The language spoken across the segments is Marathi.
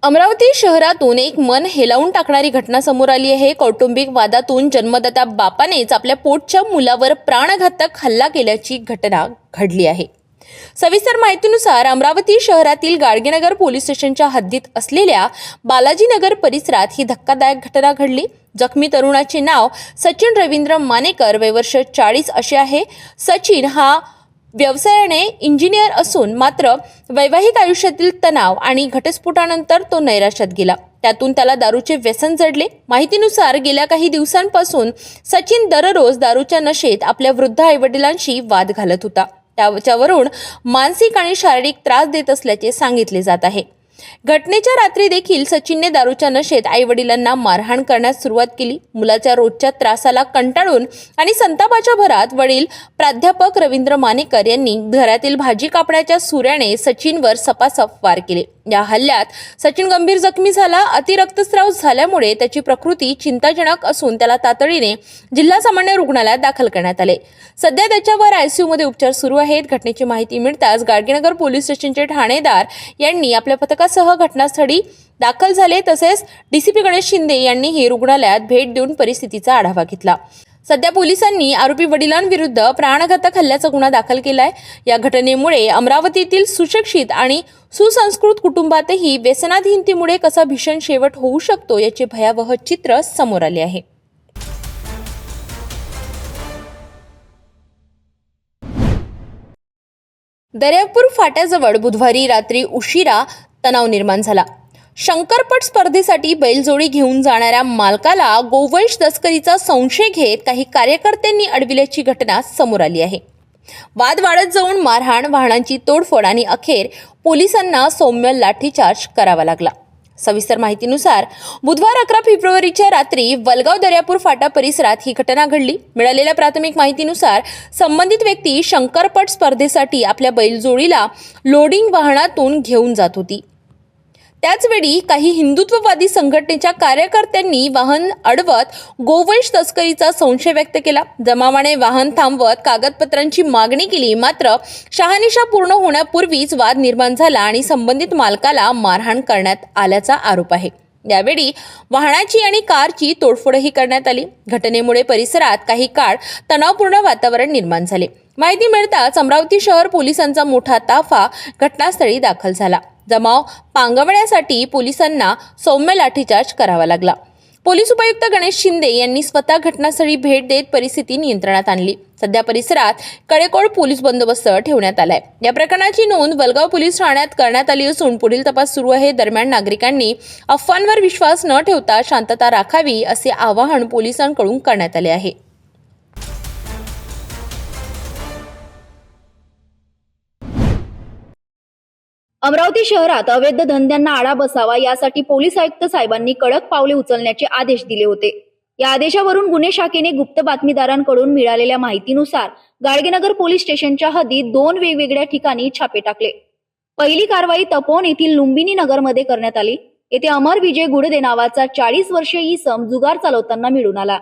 अमरावती शहरातून एक मन हेलावून टाकणारी घटना समोर आली आहे। कौटुंबिक वादातून जन्मदाता बापानेच आपल्या पोटच्या मुलावर प्राणघातक हल्ला केल्याची घटना घडली आहे। सविस्तर माहितीनुसार अमरावती शहरातील गाडगेनगर पोलीस स्टेशनच्या हद्दीत असलेल्या बालाजीनगर परिसरात ही धक्कादायक घटना घडली। जखमी तरुणाचे नाव सचिन रवींद्र मानेकर, वय वर्ष 40 असे आहे। सचिन हा व्यवसायाने इंजिनियर असून मात्र वैवाहिक आयुष्यातील तणाव आणि घटस्फोटानंतर तो नैराश्यात गेला। त्यातून त्याला दारूचे व्यसन जडले। माहितीनुसार गेल्या काही दिवसांपासून सचिन दररोज दारूच्या नशेत आपल्या वृद्ध आईवडिलांशी वाद घालत होता। त्यावरून मानसिक आणि शारीरिक त्रास देत असल्याचे सांगितले जात आहे। घटनेच्या रात्री देखील सचिनने दारूच्या नशेत आईवडिलांना मारहाण करण्यास सुरुवात केली। मुलाच्या रोजच्या त्रासाला कंटाळून आणि संतापाच्या भरात वडील प्राध्यापक रवींद्र मानेकर यांनी घरातील भाजी कापण्याच्या सुऱ्याने सचिनवर सपासप वार केले। या हल्ल्यात सचिन गंभीर जखमी झाला। अतिरक्तस्राव झाल्यामुळे त्याची प्रकृती चिंताजनक असून त्याला तातडीने जिल्हा सामान्य रुग्णालयात दाखल करण्यात आले। सध्या त्याच्यावर आयसीयू मध्ये उपचार सुरू आहेत। घटनेची माहिती मिळताच गाडगेनगर पोलीस स्टेशनचे ठाणेदार यांनी आपल्या पथकासह घटनास्थळी दाखल झाले। तसेच डीसीपी गणेश शिंदे यांनीही रुग्णालयात भेट देऊन परिस्थितीचा आढावा घेतला। सध्या पोलिसांनी आरोपी वडिलांविरुद्ध प्राणघातक हल्ल्याचा गुन्हा दाखल केलाय। या घटनेमुळे अमरावतीतील सुशिक्षित आणि सुसंस्कृत कुटुंबातही व्यसनाधीनतेमुळे कसा भीषण शेवट होऊ शकतो याचे भयावह चित्र समोर आले आहे। दर्यापूर फाट्याजवळ बुधवारी रात्री उशिरा तणाव निर्माण झाला। शंकरपट स्पर्धेसाठी बैलजोडी घेऊन जाणाऱ्या मालकाला गोवंश तस्करीचा संशय घेत काही कार्यकर्त्यांनी अडविल्याची घटना समोर आली आहे। वाद वाढत जाऊन मारहाण, वाहनांची तोडफोड आणि अखेर पोलिसांना सौम्य लाठीचार्ज करावा लागला। सविस्तर माहितीनुसार बुधवार 11 फेब्रुवारीच्या रात्री वलगाव दर्यापूर फाटा परिसरात ही घटना घडली। मिळालेल्या प्राथमिक माहितीनुसार संबंधित व्यक्ती शंकरपट स्पर्धेसाठी आपल्या बैलजोडीला लोडिंग वाहनातून घेऊन जात होती। त्याचवेळी काही हिंदुत्ववादी संघटनेच्या कार्यकर्त्यांनी वाहन अडवत गोवंश तस्करीचा संशय व्यक्त केला। जमावाने वाहन थांबवत कागदपत्रांची मागणी केली, मात्र शहानिशा पूर्ण होण्यापूर्वीच वाद निर्माण झाला आणि संबंधित मालकाला मारहाण करण्यात आल्याचा आरोप आहे। यावेळी वाहनाची आणि कारची तोडफोडही करण्यात आली। घटनेमुळे परिसरात काही काळ तणावपूर्ण वातावरण निर्माण झाले। माहिती मिळताच अमरावती शहर पोलिसांचा मोठा ताफा घटनास्थळी दाखल झाला। जमाव पांगवण्यासाठी पोलिसांना सौम्य लाठीचार्ज करावा लागला। पोलीस उपायुक्त गणेश शिंदे यांनी स्वतः घटनास्थळी भेट देत परिस्थिती नियंत्रणात आणली। सध्या परिसरात कडेकोट पोलीस बंदोबस्त ठेवण्यात आलाय। या प्रकरणाची नोंद वलगाव पोलीस ठाण्यात करण्यात आली असून पुढील तपास सुरू आहे। दरम्यान नागरिकांनी अफवांवर विश्वास न ठेवता शांतता राखावी असे आवाहन पोलिसांकडून करण्यात आले आहे। अमरावती शहरात अवैध धंद्यांना आळा बसावा यासाठी पोलीस आयुक्त साहेबांनी कडक पावले उचलण्याचे आदेश दिले होते। या आदेशावरून गुन्हे शाखेने गुप्त बातमीदारांकडून मिळालेल्या माहितीनुसार गाडगेनगर पोलीस स्टेशनच्या हद्दीत 2 वेगवेगळ्या ठिकाणी छापे टाकले। पहिली कारवाई तपोवन येथील लुंबिनी नगरमध्ये करण्यात आली। येथे अमर विजय गुडदे नावाचा 40 वर्षीय इसम जुगार चालवताना मिळून आला।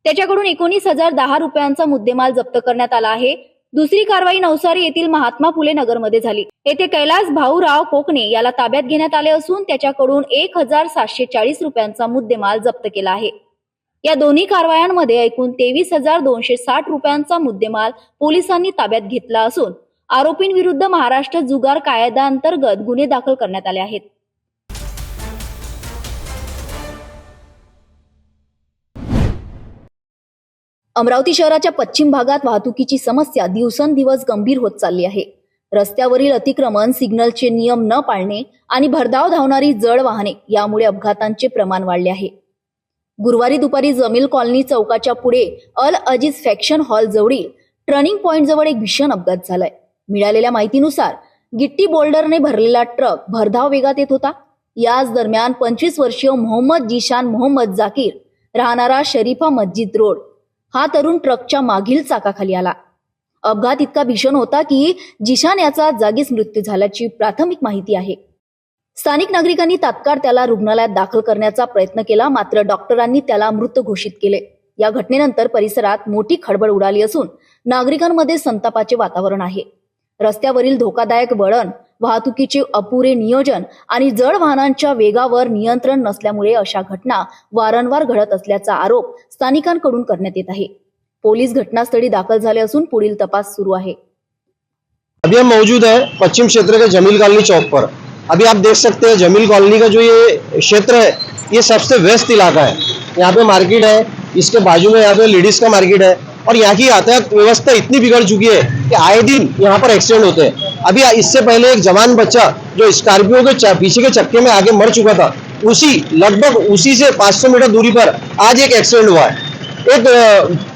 त्याच्याकडून 19,010 रुपयांचा मुद्देमाल जप्त करण्यात आला आहे। दुसरी कारवाई नवसारी येथील महात्मा फुले नगरमध्ये झाली। येथे कैलास भाऊराव कोकणे याला ताब्यात घेण्यात आले असून त्याच्याकडून 1,740 रुपयांचा मुद्देमाल जप्त केला आहे। या दोन्ही कारवायांमध्ये एकूण 23,260 रुपयांचा मुद्देमाल पोलिसांनी ताब्यात घेतला असून आरोपींविरुद्ध महाराष्ट्र जुगार कायद्याअंतर्गत गुन्हे दाखल करण्यात आले आहेत। अमरावती शहराच्या पश्चिम भागात वाहतुकीची समस्या दिवसेंदिवस गंभीर होत चालली आहे। रस्त्यावरील अतिक्रमण, सिग्नलचे नियम न पाळणे आणि भरधाव धावणारी जड वाहने यामुळे अपघातांचे प्रमाण वाढले आहे। गुरुवारी दुपारी जमील कॉलनी चौकाच्या पुढे अल अजीज फॅक्शन हॉल जवळील टर्निंग पॉइंट जवळ एक भीषण अपघात झालाय। मिळालेल्या माहितीनुसार गिट्टी बोल्डरने भरलेला ट्रक भरधाव वेगात येत होता। याच दरम्यान 25 वर्षीय मोहम्मद जिशान मोहम्मद जाकीर राहणारा शरीफा मस्जिद रोड हा तरुण ट्रकच्या मागील चाकाखाली आला। अपघात इतका भीषण होता की जिशान याचा जागीच मृत्यू झाल्याची प्राथमिक माहिती आहे। स्थानिक नागरिकांनी तात्काळ त्याला रुग्णालयात दाखल करण्याचा प्रयत्न केला, मात्र डॉक्टरांनी त्याला मृत घोषित केले। या घटनेनंतर परिसरात मोठी खळबळ उडाली असून नागरिकांमध्ये संतापाचे वातावरण आहे। रस्त्यावरील धोकादायक वळण वाहतुकीचे अपुरे नियोजन आणि जड वाहनांच्या वेगावर नियंत्रण नसल्यामुळे अशा घटना वारंवार घडत असल्याचा आरोप स्थानिकांकडून करण्यात येत आहे. पोलीस घटनास्थळी दाखल झाले असून पुढील तपास सुरू आहे. अभी हम मौजूद है पश्चिम क्षेत्र के जमील कॉलोनी चौक पर। अभी आप देख सकते हैं जमील कॉलोनी का जो ये क्षेत्र है ये सबसे व्यस्त इलाका है। यहाँ पे मार्केट है, इसके बाजू में यहाँ पे लेडीज का मार्केट है और यहाँ की यातायात व्यवस्था इतनी बिगड़ चुकी है कि आए दिन यहाँ पर एक्सीडेंट होते हैं। अभी इससे पहले एक जवान बच्चा जो स्कॉर्पियो के पीछे के चक्के में आगे मर चुका था, उसी से 500 मीटर दूरी पर आज एक एक्सीडेंट हुआ है। एक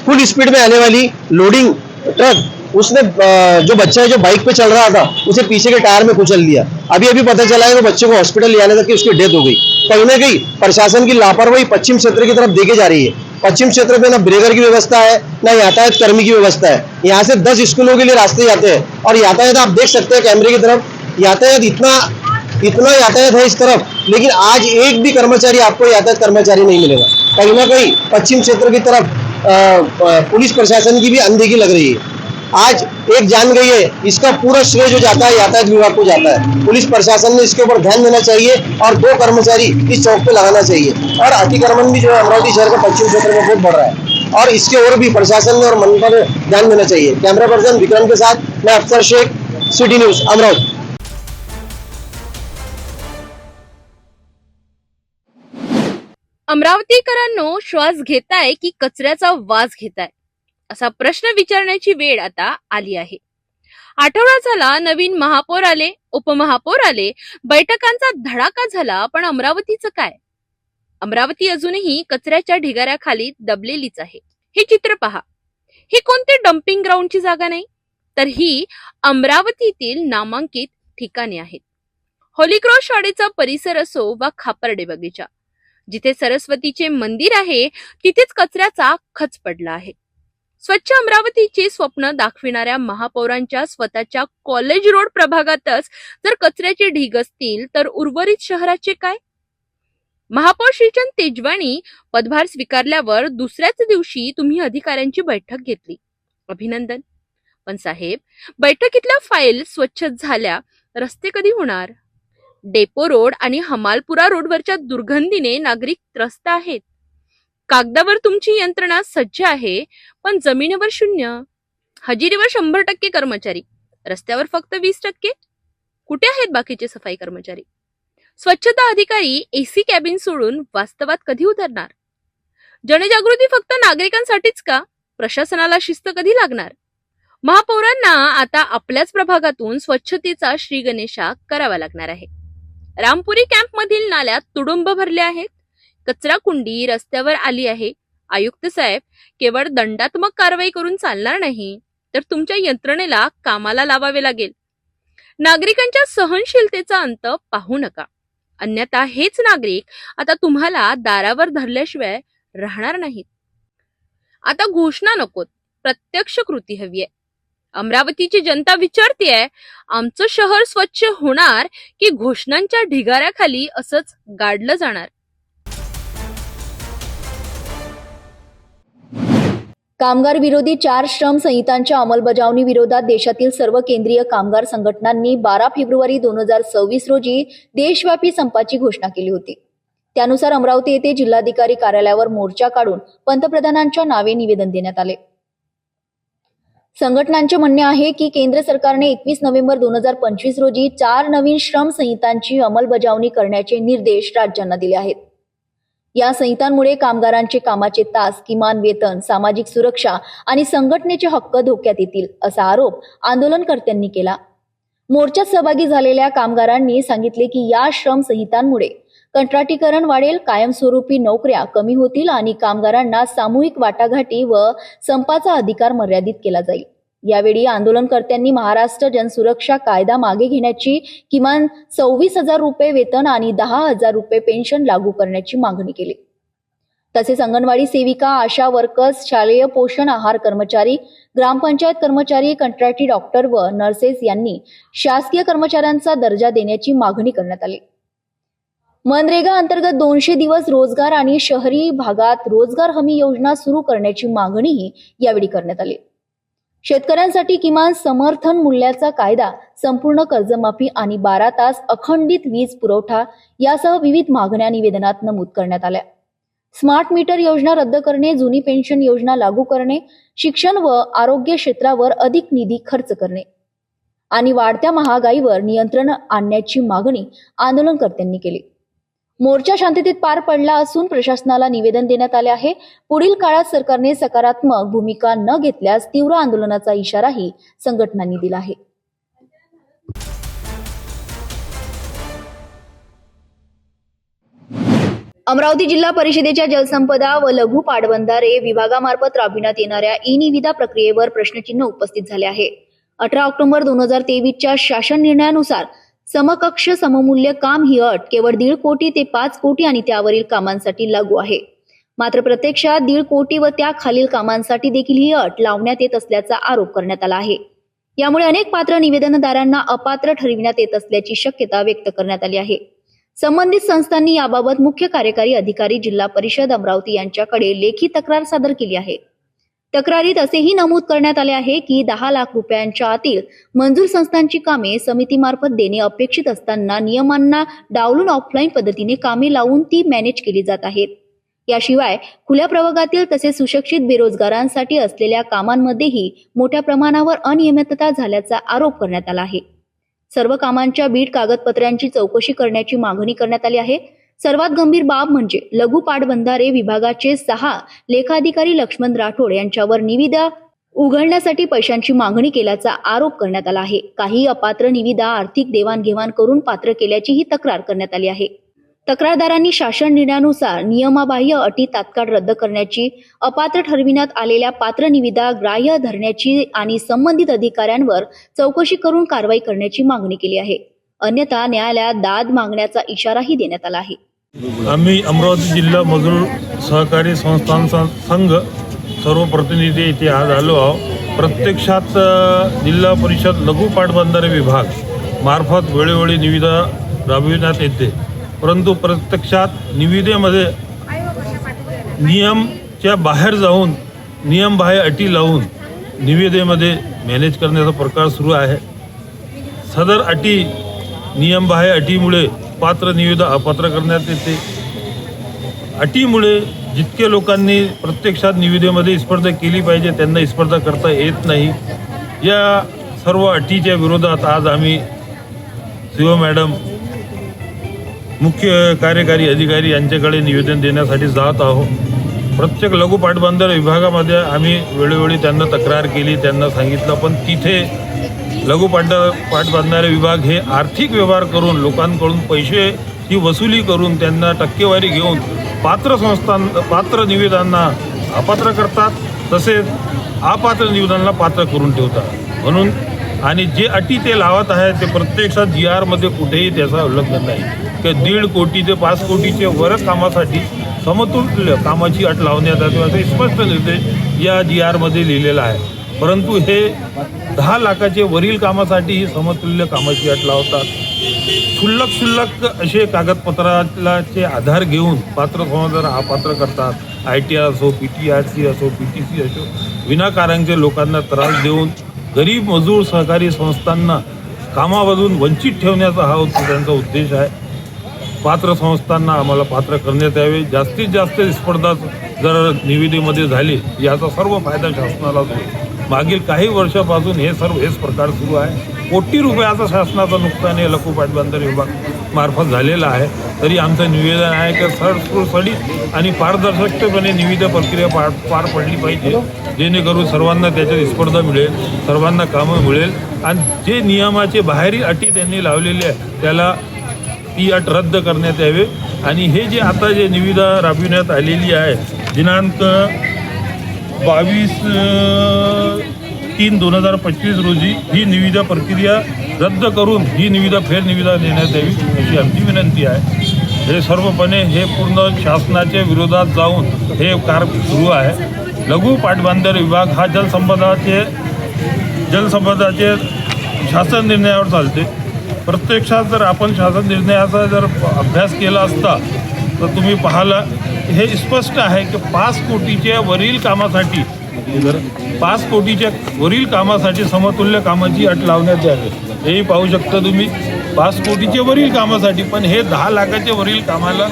फुल स्पीड में आने वाली लोडिंग ट्रक उसने जो बच्चा है जो बाइक पे चल रहा था उसे पीछे के टायर में कुचल लिया। अभी पता चला है कि बच्चे को हॉस्पिटल ले आने तक की उसकी डेथ हो गई। कहीं ना कहीं प्रशासन की लापरवाही पश्चिम क्षेत्र की तरफ देखी जा रही है। पश्चिम क्षेत्र में ना ब्रेकर की व्यवस्था है, ना यातायात कर्मी की व्यवस्था है। यहाँ से 10 स्कूलों के लिए रास्ते जाते हैं और यातायात आप देख सकते हैं कैमरे की तरफ, यातायात इतना यातायात है इस तरफ, लेकिन आज एक भी कर्मचारी आपको यातायात कर्मचारी नहीं मिलेगा। कहीं ना कहीं पश्चिम क्षेत्र की तरफ पुलिस प्रशासन की भी अनदेखी लग रही है। आज एक जान गई है, इसका पूरा श्रेय जो जाता है यातायात विभाग को जाता है। पुलिस प्रशासन ने इसके ऊपर ध्यान देना चाहिए और 2 कर्मचारी इस चौक पे लगाना चाहिए। और अतिक्रमण भी जो है अमरावती शहर का पश्चिम क्षेत्र में बहुत बढ़ रहा है और इसके और भी प्रशासन ने और मनपा ने ध्यान देना चाहिए। कैमरा पर्सन विक्रम के साथ मैं अफसर शेख, सिटी न्यूज अमरावती। अमरावतीकरांनो, श्वास घेताय की कचऱ्याचा वास घेताय असा प्रश्न विचारण्याची वेळ आता आली आहे. आठवडा झाला, नवीन महापौर आले, उपमहापौर आले, बैठकांचा धडाका झाला, पण अमरावतीचं काय? अमरावती अजूनही कचऱ्याच्या ढिगाऱ्याखाली दबलेलीच आहे. हे चित्र पहा. ही कोणती डम्पिंग ग्राउंडची जागा नाही, तर ही अमरावतीतील नामांकित ठिकाणे आहेत. होली क्रॉस शाळेचा परिसर असो वा खापर्डे बगीचा, जिथे सरस्वतीचे मंदिर आहे तिथेच कचऱ्याचा खच पडला आहे. स्वच्छ अमरावतीचे स्वप्न दाखविणाऱ्या महापौरांच्या स्वतःच्या कॉलेज रोड प्रभागातच जर कचऱ्याचे ढीग असतील तर उर्वरित शहराचे काय? महापौर श्रीचंद तेजवानी पदभार स्वीकारल्यावर दुसऱ्याच दिवशी तुम्ही अधिकाऱ्यांची बैठक घेतली. अभिनंदन. पण साहेब, बैठकीतल्या फाईल स्वच्छ झाल्या, रस्ते कधी होणार? डेपो रोड आणि हमालपुरा रोडवरच्या दुर्गंधीने नागरिक त्रस्त आहेत. कागदावर तुमची यंत्रणा सज्ज आहे, पण जमिनीवर शून्य. हजेरीवर 100% कर्मचारी, रस्त्यावर फक्त 20%. कुठे आहेत बाकीचे सफाई कर्मचारी? स्वच्छता अधिकारी एसी कॅबिन सोडून वास्तवात कधी उतरणार? जनजागृती फक्त नागरिकांसाठीच का? प्रशासनाला शिस्त कधी लागणार? महापौरांना आता आपल्याच प्रभागातून स्वच्छतेचा श्री गणेशा करावा लागणार आहे. रामपुरी कॅम्प मधील नाल्यात तुडुंब भरले आहेत. कचरा कुंडी रस्त्यावर आली आहे. आयुक्त साहेब, केवळ दंडात्मक कारवाई करून चालणार नाही, तर तुमच्या यंत्रणेला कामाला लावावे लागेल. नागरिकांच्या सहनशीलतेचा अंत पाहू नका, अन्यथा हेच नागरिक आता तुम्हाला दारावर धरल्याशिवाय राहणार नाहीत. आता घोषणा नकोत, प्रत्यक्ष कृती हवी आहे. अमरावतीची जनता विचारतेय, आमचं शहर स्वच्छ होणार की घोषणांच्या ढिगाऱ्याखाली असंच गाडलं जाणार? कामगार विरोधी 4 श्रम संहितांच्या अंमलबजावणी विरोधात देशातील सर्व केंद्रीय कामगार संघटनांनी 12 फेब्रुवारी 2026 रोजी देशव्यापी संपाची घोषणा केली होती. त्यानुसार अमरावती येथे जिल्हाधिकारी कार्यालयावर मोर्चा काढून पंतप्रधानांच्या नावे निवेदन देण्यात आले. संघटनांचे म्हणणे आहे की केंद्र सरकारने 21 नोव्हेंबर 2025 रोजी 4 नवीन श्रम संहितांची अंमलबजावणी करण्याचे निर्देश राज्यांना दिले आहेत. या संहितांमुळे कामगारांचे कामाचे तास, किमान वेतन, सामाजिक सुरक्षा आणि संघटनेचे हक्क धोक्यात येतील, असा आरोप आंदोलनकर्त्यांनी केला. मोर्चात सहभागी झालेल्या कामगारांनी सांगितले की या श्रम संहितांमुळे कंत्राटीकरण वाढेल, कायमस्वरूपी नोकऱ्या कमी होतील आणि कामगारांना सामूहिक वाटाघाटी व संपाचा अधिकार मर्यादित केला जाईल. यावेळी आंदोलनकर्त्यांनी महाराष्ट्र जनसुरक्षा कायदा मागे घेण्याची, किमान 26,000 रुपये वेतन आणि 10,000 रुपये पेन्शन लागू करण्याची मागणी केली. तसेच अंगणवाडी सेविका, आशा वर्कर्स, शालेय पोषण आहार कर्मचारी, ग्रामपंचायत कर्मचारी, कंत्राटी डॉक्टर व नर्सेस यांनी शासकीय कर्मचाऱ्यांचा दर्जा देण्याची मागणी करण्यात आली. मनरेगा अंतर्गत 200 दिवस रोजगार आणि शहरी भागात रोजगार हमी योजना सुरू करण्याची मागणीही यावेळी करण्यात आली. शेतकऱ्यांसाठी किमान समर्थन मूल्याचा कायदा, संपूर्ण कर्जमाफी आणि 12 तास अखंडित वीज पुरवठा यासह विविध मागण्या निवेदनात नमूद करण्यात आल्या. स्मार्ट मीटर योजना रद्द करणे, जुनी पेन्शन योजना लागू करणे, शिक्षण व आरोग्य क्षेत्रावर अधिक निधी खर्च करणे आणि वाढत्या महागाईवर नियंत्रण आणण्याची मागणी आंदोलनकर्त्यांनी केली. मोर्चा शांततेत पार पडला असून प्रशासनाला निवेदन देण्यात आले आहे. पुढील काळात सरकारने सकारात्मक भूमिका न घेतल्यास तीव्र आंदोलनाचा इशाराही संघटनांनी दिला आहे. अमरावती जिल्हा परिषदेच्या जलसंपदा व लघु पाटबंधारे विभागामार्फत राबविण्यात येणाऱ्या ई-निविदा प्रक्रियेवर प्रश्नचिन्ह उपस्थित झाले आहे. 18 ऑक्टोबर 2023च्या शासन निर्णयानुसार समकक्ष सममूल्य काम ही अट केवळ 1.5 कोटी ते 5 कोटी आणि त्यावरील कामांसाठी लागू आहे. मात्र प्रत्यक्षात 1.5 कोटी व त्याखालील कामांसाठी देखील ही अट लावण्यात येत असल्याचा आरोप करण्यात आला आहे. यामुळे अनेक पात्र निवेदनदारांना अपात्र ठरविण्यात येत असल्याची शक्यता व्यक्त करण्यात आली आहे. संबंधित संस्थांनी याबाबत मुख्य कार्यकारी अधिकारी जिल्हा परिषद अमरावती यांच्याकडे लेखी तक्रार सादर केली आहे. तक्रारीत असेही नमूद करण्यात आले आहे की 10 लाख रुपयांच्या आतील मंजूर संस्थांची कामे समितीमार्फत देणे अपेक्षित असताना नियमांना डावलून ऑफलाईन पद्धतीने कामे लावून ती मॅनेज केली जात आहेत. याशिवाय खुल्या प्रवर्गातील तसेच सुशिक्षित बेरोजगारांसाठी असलेल्या कामांमध्येही मोठ्या प्रमाणावर अनियमितता झाल्याचा आरोप करण्यात आला आहे. सर्व कामांच्या बीड कागदपत्रांची चौकशी करण्याची मागणी करण्यात आली आहे. सर्वात गंभीर बाब म्हणजे लघु पाटबंधारे विभागाचे 6 लेखाधिकारी लक्ष्मण राठोड यांच्यावर निविदा उघडण्यासाठी पैशांची मागणी केल्याचा आरोप करण्यात आला आहे. काही अपात्र निविदा आर्थिक देवाणघेवाण करून पात्र केल्याचीही तक्रार करण्यात आली आहे. तक्रारदारांनी शासन निर्णयानुसार नियमाबाह्य अटी तात्काळ रद्द करण्याची, अपात्र ठरविण्यात आलेल्या पात्र निविदा ग्राह्य धरण्याची आणि संबंधित अधिकाऱ्यांवर चौकशी करून कारवाई करण्याची मागणी केली आहे. अन्यथा न्यायालयात दाद मागण्याचा इशाराही देण्यात आला आहे. आम्ही अमरावती जिल्हा मजूर सहकारी संस्थांचा संघ सर्व प्रतिनिधी इथे आज आलो आहोत. प्रत्यक्षात जिल्हा परिषद लघु पाटबंधारे विभाग मार्फत वेळोवेळी निविदा राबविण्यात येते, परंतु प्रत्यक्षात निविदेमध्ये नियमच्या बाहेर जाऊन नियमबाह्य अटी लावून निविदेमध्ये मॅनेज करण्याचा प्रकार सुरू आहे. सदर अटी नियमबाह्य अटीमुळे पात्र निविदा अपात्र करण्यात येते. अटीमुळे जितके लोकांनी प्रत्यक्षात निविदेमध्ये स्पर्धा केली पाहिजे त्यांना स्पर्धा करता येत नाही. या सर्व अटीच्या विरोधात आज आम्ही सीओ मॅडम, मुख्य कार्यकारी अधिकारी यांच्याकडे निवेदन देण्यासाठी जात आहोत. प्रत्येक लघु पाटबंधारे विभागामध्ये आम्ही वेळोवेळी त्यांना तक्रार केली, त्यांना सांगितलं, पण तिथे लघु पाटबंधारे विभाग हे आर्थिक व्यवहार करून लोकांकडून पैशाची वसुली करून त्यांना टक्केवारी घेऊन पात्र निविदांना अपात्र करतात, तसेच अपात्र निविदांना पात्र करून ठेवतात. म्हणून आणि जे अटी ते लावत आहेत ते प्रत्यक्षात GR मध्ये कुठेही त्याचा उल्लेख नाही की 1.5 कोटी ते 5 कोटीचे वर कामासाठी समतुल्य कामाची अट लावण्यात आली असे स्पष्ट निर्देश या GR मध्ये लिहिलेला आहे. परंतु हे 10 लाखाचे वरील कामासाठी ही समतुल्य कामाची अट लावतात. क्षुल्लक असे कागदपत्राचे आधार घेऊन पात्र समजदार अपात्र करतात. ITR असो, PTRC असो, PTC असो, विनाकारांचे लोकांना त्रास देऊन गरीब मजूर सहकारी संस्थांना कामामधून वंचित ठेवण्याचा हा त्यांचा उद्देश आहे. पात्र संस्थांना आम्हाला पात्र करण्यात यावे. जास्तीत जास्त स्पर्धा जर निविदेमध्ये झाली याचा सर्व फायदा शासनाला होईल. मागील काही वर्षापासून हेच प्रकार सुरू आहे. कोटी रुपयाचा शासनाचं नुकसान हे लघु पाटबंधारे विभाग मार्फत झालेलं आहे. तरी आमचं निवेदन आहे की सुरळीत आणि पारदर्शकपणे निविदा प्रक्रिया पार पडली पाहिजे, जेणेकरून सर्वांना त्याच्यात स्पर्धा मिळेल, सर्वांना कामं मिळेल आणि जे नियमाचे बाहेरील अटी त्यांनी लावलेली आहे त्याला ती अट रद्द करण्यात यावे. आणि हे जे आता जे निविदा राबविण्यात आलेली आहे दिनांक 22/3/2025 रोजी ही निविदा प्रक्रिया रद्द करून ही निविदा फेरनिविदा देण्यात यावी अशी आमची विनंती आहे. हे सर्वपणे हे पूर्ण शासनाच्या विरोधात जाऊन हे कार्य सुरू आहे. लघु पाटबंधारे विभाग हा जलसंपदाचे शासन निर्णयावर चालते. प्रत्यक्षात जर आपण शासन निर्णयाचा जर अभ्यास केला असता तर तुम्ही पाहाल हे स्पष्ट आहे की 5 कोटीच्या वरील कामासाठी इधर 5 कोटीच्या वरील कामासाठी समतुल्य कामाची अट लावण्यात यावी. हेही पाहू शकता तुम्ही 5 कोटीच्या वरील कामासाठी, पण हे 10 लाखाच्या वरील कामाला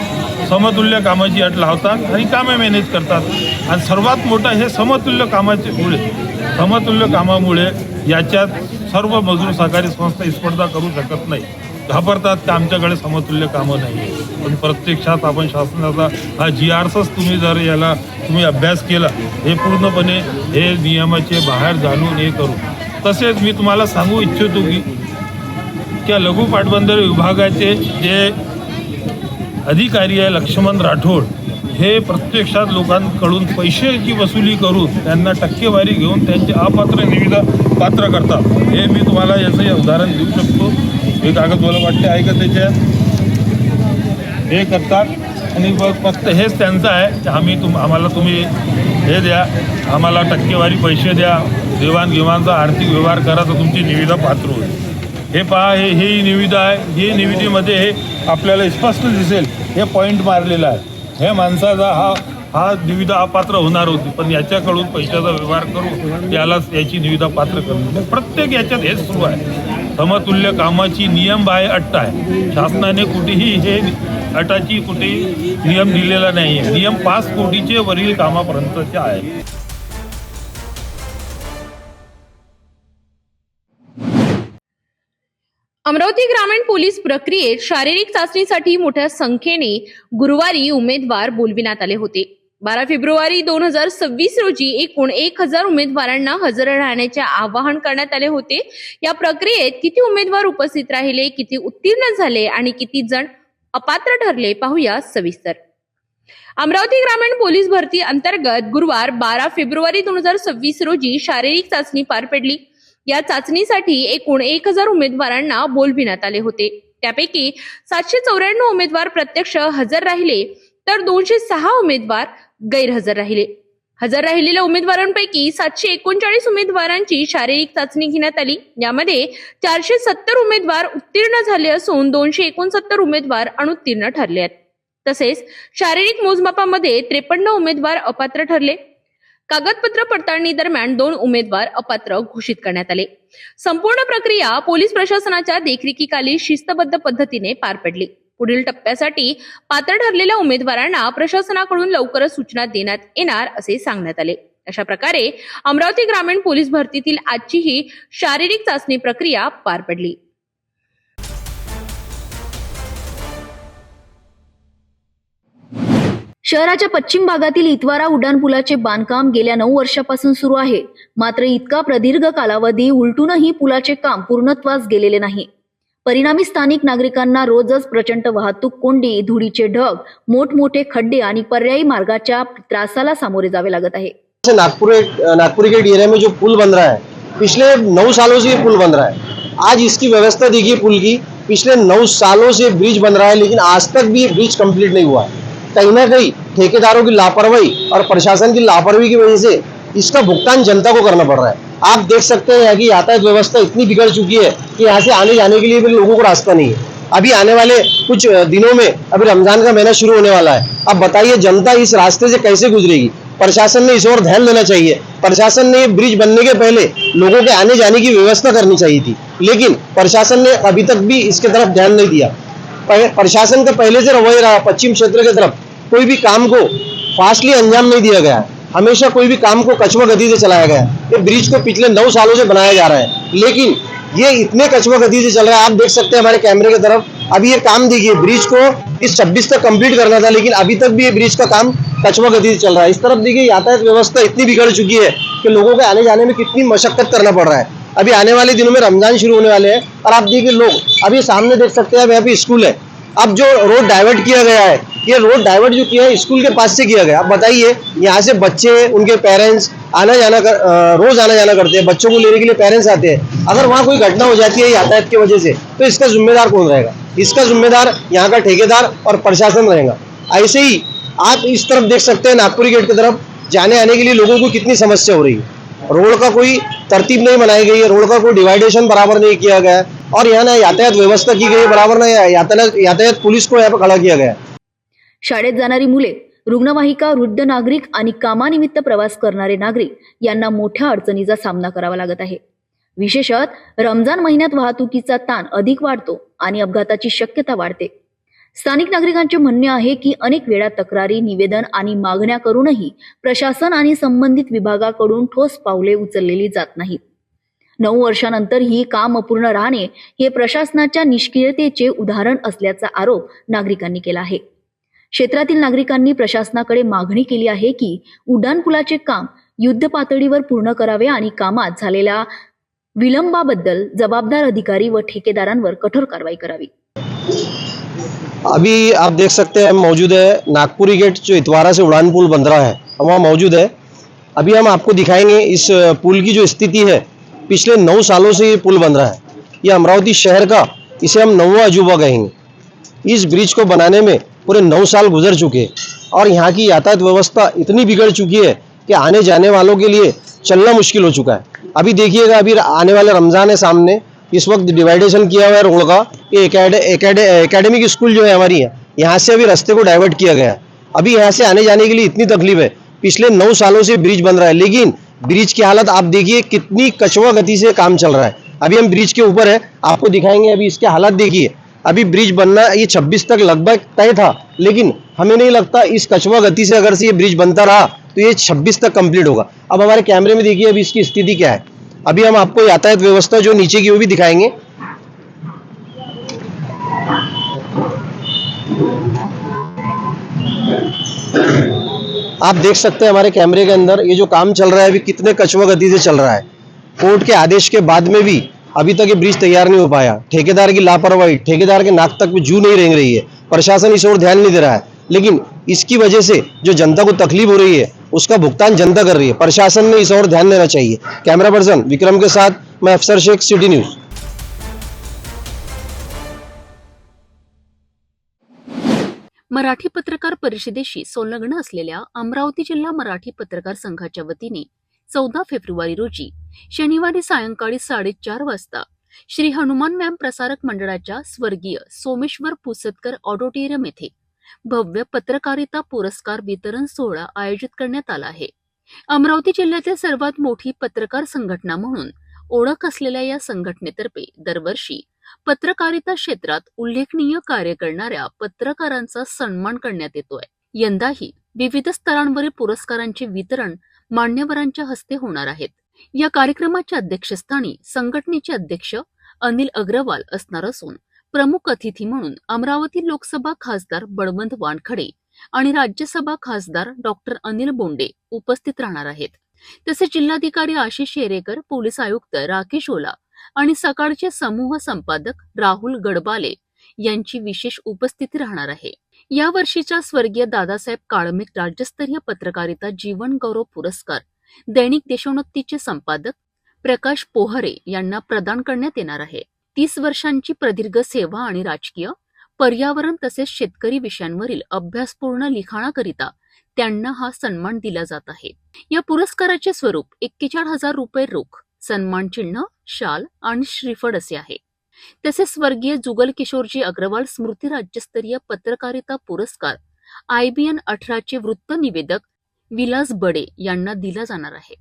समतुल्य कामाची अट लावतात आणि कामे मॅनेज करतात. आणि सर्वात मोठा हे समतुल्य कामामुळे याच्यात सर्व मजूर सहकारी संस्था स्पर्धा करू शकत नाही. घाबरतात की आमच्याकडे समतुल्य कामं नाही आहे. पण प्रत्यक्षात आपण शासनाचा हा GRचाच तुम्ही जर याला तुम्ही अभ्यास केला, हे पूर्णपणे हे नियमाचे बाहेर जाणून हे करू. तसेच मी तुम्हाला सांगू इच्छितो की त्या लघु पाटबंधारे विभागाचे जे अधिकारी आहे लक्ष्मण राठोड, हे प्रत्यक्षात लोकांकडून पैशाची वसुली करून त्यांना टक्केवारी घेऊन त्यांचे अपात्र निविदा पात्र करतात. हे मी तुम्हाला याचं उदाहरण देऊ शकतो. हे कागद मला वाटते आहे का त्याच्यात हे करतात. आणि फक्त हेच त्यांचं आहे की आम्हाला तुम्ही हे द्या, आम्हाला टक्केवारी पैसे द्या, देवाणघेवाणचा आर्थिक व्यवहार करा तर तुमची निविदा पात्र होईल. हे पहा, ही निविदा आहे. ही निविदेमध्ये हे आपल्याला स्पष्ट दिसेल, हे पॉईंट मारलेला आहे. हे माणसाचा हा निविदा अपात्र होणार होती, पण याच्याकडून पैशाचा व्यवहार करून यालाच याची निविदा पात्र करून प्रत्येक याच्यात हेच सुरू आहे. समतुल्य कामाची नियम बाह्य अट आहे. शासनाने कुठेही हे अटाची कुठेही नियम दिलेला नाही आहे. नियम 5 कोटीचे वरील कामापर्यंतचे आहे. अमरावती ग्रामीण पोलीस प्रक्रियेत शारीरिक चाचणीसाठी मोठ्या संख्येने गुरुवारी उमेदवार बोलविण्यात आले होते. 12 फेब्रुवारी 2026 रोजी एकूण 1000 उमेदवारांना हजर राहण्याचे आवाहन करण्यात आले होते. या प्रक्रियेत किती उमेदवार उपस्थित राहिले, किती उत्तीर्ण झाले आणि किती जण अपात्र ठरले, पाहूया सविस्तर. अमरावती ग्रामीण पोलीस भरती अंतर्गत गुरुवार 12 फेब्रुवारी 2026 रोजी शारीरिक चाचणी पार पडली. या चाचणीसाठी एकूण 1000 उमेदवारांना बोलविण्यात आले होते. त्यापैकी 794 उमेदवार प्रत्यक्ष हजर राहिले तर 206 उमेदवार गैरहजर राहिले. हजर राहिलेल्या उमेदवारांपैकी 739 उमेदवारांची शारीरिक चाचणी घेण्यात आली. यामध्ये 470 उमेदवार उत्तीर्ण झाले असून 269 उमेदवार अनुत्तीर्ण ठरले आहेत. तसेच शारीरिक मोजमापामध्ये 53 उमेदवार अपात्र ठरले. कागदपत्र पडताळणी दरम्यान 2 उमेदवार अपात्र घोषित करण्यात आले. संपूर्ण प्रक्रिया पोलीस प्रशासनाच्या देखरेखीखाली शिस्तबद्ध पद्धतीने पार पडली. पुढील टप्प्यासाठी पात्र ठरलेल्या उमेदवारांना प्रशासनाकडून लवकरच सूचना देण्यात येणार असे सांगण्यात आले. अशा प्रकारे अमरावती ग्रामीण पोलीस भरतीतील आजची ही शारीरिक चाचणी प्रक्रिया पार पडली. शहराच्या पश्चिम भागातील इतवारा उड्डाणपुलाचे बांधकाम गेल्या 9 वर्षापासून सुरू आहे. मात्र इतका प्रदीर्घ कालावधी उलटूनही पुलाचे काम पूर्णत्वास गेलेले नाही. परिणामी स्थानिक नागरिकांना रोजच प्रचंड वाहतूक कोंडी, धुळीचे ढग, मोठमोठे खड्डे आणि पर्यायी मार्गाच्या त्रासाला सामोरे जावे लागत आहे. नागपुर के एरिया में जो पुल बन रहा है, पिछले 9 सालों से ये पुल बन रहा है. आज इसकी व्यवस्था देखिए पुल की. पिछले 9 सालों से ब्रिज बन रहा है, लेकिन आज तक भी ये ब्रिज कंप्लीट नहीं हुआ है. कहीं ना कहीं ठेकेदारों की लापरवाही और प्रशासन की लापरवाही की वजह से इसका भुगतान जनता को करना पड़ रहा है. आप देख सकते हैं यहाँ की यातायात व्यवस्था इतनी बिगड़ चुकी है कि यहाँ से आने जाने के लिए भी लोगों को रास्ता नहीं है. अभी आने वाले कुछ दिनों में अभी रमजान का महीना शुरू होने वाला है. अब बताइए जनता इस रास्ते से कैसे गुजरेगी. प्रशासन ने इस ओर ध्यान देना चाहिए. प्रशासन ने ब्रिज बनने के पहले लोगों के आने जाने की व्यवस्था करनी चाहिए थी, लेकिन प्रशासन ने अभी तक भी इसके तरफ ध्यान नहीं दिया. प्रशासन का पहले से रवैया रहा, पश्चिम क्षेत्र की तरफ कोई भी काम को फास्टली अंजाम नहीं दिया गया. हमेशा कोई भी काम को कछुआ गति से चलाया गया. ये ब्रिज को पिछले 9 सालों से बनाया जा रहा है, लेकिन ये इतने कछुआ गति से चल रहा है. आप देख सकते हैं हमारे कैमरे की तरफ. अभी ये काम देखिए, ब्रिज को इस 26 तक कंप्लीट करना था, लेकिन अभी तक भी ये ब्रिज का काम कछुआ गति से चल रहा है. इस तरफ देखिए यातायात व्यवस्था इतनी बिगड़ चुकी है कि लोगों के आने जाने में कितनी मशक्कत करना पड़ रहा है. अभी आने वाले दिनों में रमजान शुरू होने वाले हैं और आप देखिए लोग अभी सामने देख सकते हैं. यहाँ पे स्कूल है. अब जो रोड डाइवर्ट किया गया है, ये रोड डाइवर्ट जो किया है स्कूल के पास से किया गया. अब बताइए यहाँ से बच्चे, उनके पेरेंट्स रोज आना जाना करते हैं. बच्चों को लेने के लिए पेरेंट्स आते हैं. अगर वहाँ कोई घटना हो जाती है यातायात की वजह से, तो इसका जिम्मेदार कौन रहेगा? इसका जिम्मेदार यहाँ का ठेकेदार और प्रशासन रहेगा. ऐसे ही आप इस तरफ देख सकते हैं, नागपुरी गेट की तरफ जाने आने के लिए लोगों को कितनी समस्या हो रही है. रोड का कोई तरतीब नहीं बनाई गई है, रोड का कोई डिवाइडेशन बराबर नहीं किया गया है, और यहाँ ना यातायात व्यवस्था की गई बराबर, ना यातायात पुलिस को यहाँ पर खड़ा किया गया. शाळेत जाणारी मुले रुग्णवाहिका, वृद्ध नागरिक आणि कामानिमित्त प्रवास करणारे नागरिक यांना मोठ्या अडचणीचा सामना करावा लागत आहे. विशेषतः रमजान महिन्यात वाहतुकीचा ताण अधिक वाढतो आणि अपघाताची शक्यता वाढते. स्थानिक नागरिकांचे म्हणणे आहे की अनेक वेळा तक्रारी, निवेदन आणि मागण्या करूनही प्रशासन आणि संबंधित विभागाकडून ठोस पावले उचललेली जात नाहीत. 9 वर्षानंतर ही काम अपूर्ण राहणे हे प्रशासनाच्या निष्क्रियतेचे उदाहरण असल्याचा आरोप नागरिकांनी केला आहे. क्षेत्रातील नागरिकांनी प्रशासनाकडे मागणी केली आहे की उड्डाणपुलाचे काम युद्ध पातळीवर पूर्ण करावे आणि कामात झालेल्या विलंबाबद्दल जबाबदार अधिकारी व ठेकेदारांवर कठोर कारवाई करावी. अभी आप देख सकते हैं मौजूद है नागपुरी गेट जो इतवारा से उड़ान पुल बन रहा है, हम वहाँ मौजूद है. अभी हम आपको दिखाएंगे इस पुल की जो स्थिति है. पिछले 9 सालों से ये पुल बन रहा है. ये अमरावती शहर का इसे हम 9वां अजूबा कहेंगे. इस ब्रिज को बनाने में पूरे 9 साल गुजर चुके हैं और यहाँ की यातायात व्यवस्था इतनी बिगड़ चुकी है कि आने जाने वालों के लिए चलना मुश्किल हो चुका है. अभी देखिएगा, अभी आने वाले रमज़ान है सामने. इस वक्त डिवाइडेशन किया हुआ है रोड का. ये एकेडमिक स्कूल जो है हमारी है, यहाँ से अभी रास्ते को डाइवर्ट किया गया है. अभी यहाँ से आने जाने के लिए इतनी तकलीफ है. पिछले 9 सालों से ब्रिज बन रहा है, लेकिन ब्रिज की हालत आप देखिए कितनी कछुआ गति से काम चल रहा है. अभी हम ब्रिज के ऊपर है, आपको दिखाएंगे. अभी इसके हालात देखिए. अभी ब्रिज बनना ये 26 तक लगभग तय था, लेकिन हमें नहीं लगता इस कछुआ गति से अगर से ये ब्रिज बनता रहा तो ये 26 तक कंप्लीट होगा. अब हमारे कैमरे में देखिए अभी इसकी स्थिति क्या है. अभी हम आपको यातायात व्यवस्था जो नीचे की वो भी दिखाएंगे. आप देख सकते हैं हमारे कैमरे के अंदर ये जो काम चल रहा है अभी कितने कछुआ गति से चल रहा है. कोर्ट के आदेश के बाद में भी अभी तक ये ब्रिज तैयार नहीं हो पाया. ठेकेदार की लापरवाही, ठेकेदार के नाक तक जू नहीं रेंग रही है. प्रशासन इस ओर ध्यान नहीं दे रहा है, लेकिन इसकी वजह से जो जनता को तकलीफ हो रही है उसका भुगतान जनता कर रही है. प्रशासन ने इस ओर ध्यान देना चाहिए. कैमरा पर्सन विक्रम के साथ मैं अफसर शेख, सिटी न्यूज. मराठी पत्रकार परिषदेशी संलग्न असलेल्या अमरावती जिल्हा मराठी पत्रकार संघाच्या वतीने 14 फेब्रुवारी रोजी शनिवारी सायंकाळी 4:30 वाजता श्री हनुमान व्यायाम प्रसारक मंडळाच्या स्वर्गीय सोमेश्वर पुसदकर ऑडिटोरियम येथे भव्य पत्रकारिता पुरस्कार वितरण सोहळा आयोजित करण्यात आला आहे. अमरावती जिल्ह्यातील सर्वात मोठी पत्रकार संघटना म्हणून ओळख असलेल्या या संघटनेतर्फे दरवर्षी पत्रकारिता क्षेत्रात उल्लेखनीय कार्य करणाऱ्या पत्रकारांचा सन्मान करण्यात येतोय. यंदाही विविध स्तरांवरील पुरस्कारांचे वितरण मान्यवरांच्या हस्ते होणार आहेत. या कार्यक्रमाच्या अध्यक्षस्थानी संघटनेचे अध्यक्ष अनिल अग्रवाल असणार असून प्रमुख अतिथी म्हणून अमरावती लोकसभा खासदार बळवंत वानखडे आणि राज्यसभा खासदार डॉक्टर अनिल बोंडे उपस्थित राहणार आहेत. तसेच जिल्हाधिकारी आशिष शेरेकर, पोलीस आयुक्त राकेश ओला आणि सकाळचे समूह संपादक राहुल गडबाले यांची विशेष उपस्थिती राहणार आहे. या वर्षीच्या स्वर्गीय दादासाहेब काळमेघ राज्यस्तरीय पत्रकारिता जीवन गौरव पुरस्कार दैनिक देशोन्नतीचे संपादक प्रकाश पोहरे यांना प्रदान करण्यात येणार आहे. 30 वर्षांची प्रदीर्घ सेवा आणि राजकीय, पर्यावरण तसेच शेतकरी विषयांवरील अभ्यासपूर्ण लिखाणाकरिता त्यांना हा सन्मान दिला जात आहे. या पुरस्काराचे स्वरूप 41,000 रुपये रोख, सन्मान चिन्ह, शाल आणि श्रीफळ असे आहे. तसेच स्वर्गीय जुगल किशोरजी अग्रवाल स्मृती राज्यस्तरीय पत्रकारिता पुरस्कार IBN 18 वृत्त निवेदक विलास बडे यांना दिला जाणार आहे.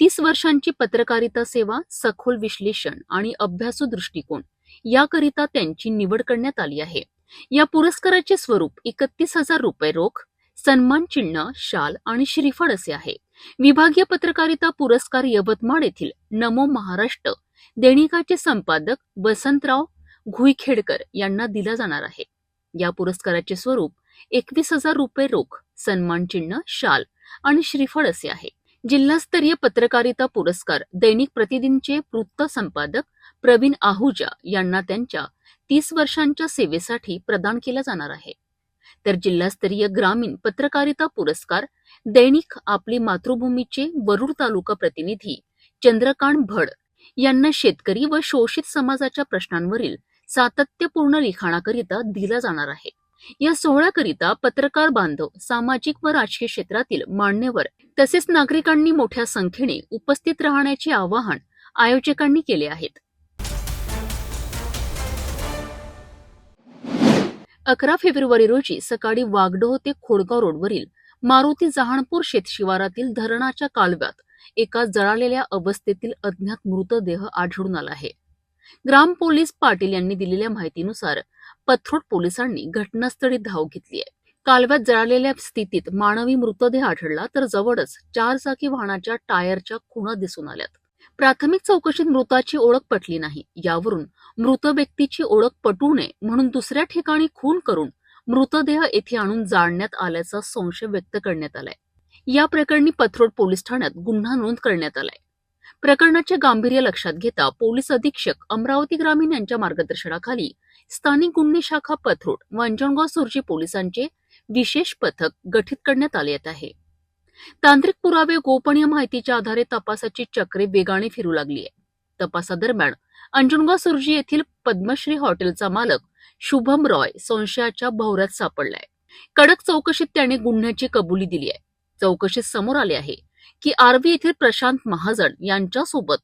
30 वर्षांची पत्रकारिता सेवा, सखोल विश्लेषण आणि अभ्यासू दृष्टिकोन याकरिता त्यांची निवड करण्यात आली आहे. या पुरस्काराचे स्वरूप 31,000 रुपये रोख, सन्मान चिन्ह, शाल आणि श्रीफळ असे आहे. विभागीय पत्रकारिता पुरस्कार यवतमाळ येथील नमो महाराष्ट्र दैनिकाचे संपादक वसंतराव घुईखेडकर यांना दिला जाणार आहे. या पुरस्काराचे स्वरूप 21,000 रुपये रोख, सन्मान चिन्ह, शाल आणि श्रीफळ असे आहे. जिल्हास्तरीय पत्रकारिता पुरस्कार दैनिक प्रतिदिनचे वृत्त संपादक प्रवीण आहुजा यांना त्यांच्या 30 वर्षांच्या सेवेसाठी प्रदान केला जाणार आहे. तर जिल्हास्तरीय ग्रामीण पत्रकारिता पुरस्कार दैनिक आपली मातृभूमीचे वरुड तालुका प्रतिनिधी चंद्रकांत भड यांना शेतकरी व शोषित समाजाच्या प्रश्नांवरील सातत्यपूर्ण लिखाणाकरिता दिला जाणार आहे. या सोहळ्याकरिता पत्रकार बांधव, सामाजिक व राजकीय क्षेत्रातील मान्यवर तसेच नागरिकांनी मोठ्या संख्येने उपस्थित राहण्याचे आवाहन आयोजकांनी केले आहेत. 11 फेब्रुवारी रोजी सकाळी वागडोह ते खोडगाव रोडवरील मारुती जहाणपूर शेतशिवारातील धरणाच्या कालव्यात एका जळालेल्या अवस्थेतील अज्ञात मृतदेह आढळून आला आहे. ग्राम पोलीस पाटील यांनी दिलेल्या माहितीनुसार पथरोड पोलिसांनी घटनास्थळी धाव घेतली आहे. कालव्यात जळालेल्या स्थितीत मानवी मृतदेह आढळला तर जवळच 4 चाकी वाहनाच्या टायरच्या खुणा दिसून आल्यात. प्राथमिक चौकशीत मृताची ओळख पटली नाही. यावरून मृत व्यक्तीची ओळख पटू नये म्हणून दुसऱ्या ठिकाणी खून करून मृतदेह येथे आणून जाळण्यात आल्याचा संशय व्यक्त करण्यात आलाय. या प्रकरणी पथरोड पोलीस ठाण्यात गुन्हा नोंद करण्यात आलाय. प्रकरणाचे गांभीर्य लक्षात घेता पोलीस अधीक्षक अमरावती ग्रामीण यांच्या मार्गदर्शनाखाली स्थानिक गुन्हे शाखा पथरोड व अंजनगाव सुर्जी पोलिसांचे विशेष पथक गठीत करण्यात आले आहे. तांत्रिक पुरावे गोपनीय माहितीच्या आधारे तपासाची चक्रे वेगाने फिरू लागली आहे. तपासादरम्यान अंजनगाव सुर्जी येथील पद्मश्री हॉटेलचा मालक शुभम रॉय संशयाच्या भोवऱ्यात सापडलाय. कडक चौकशीत त्याने गुन्ह्याची कबुली दिली आहे. चौकशीत समोर आले आहे की आर्वी येथील प्रशांत महाजन यांच्यासोबत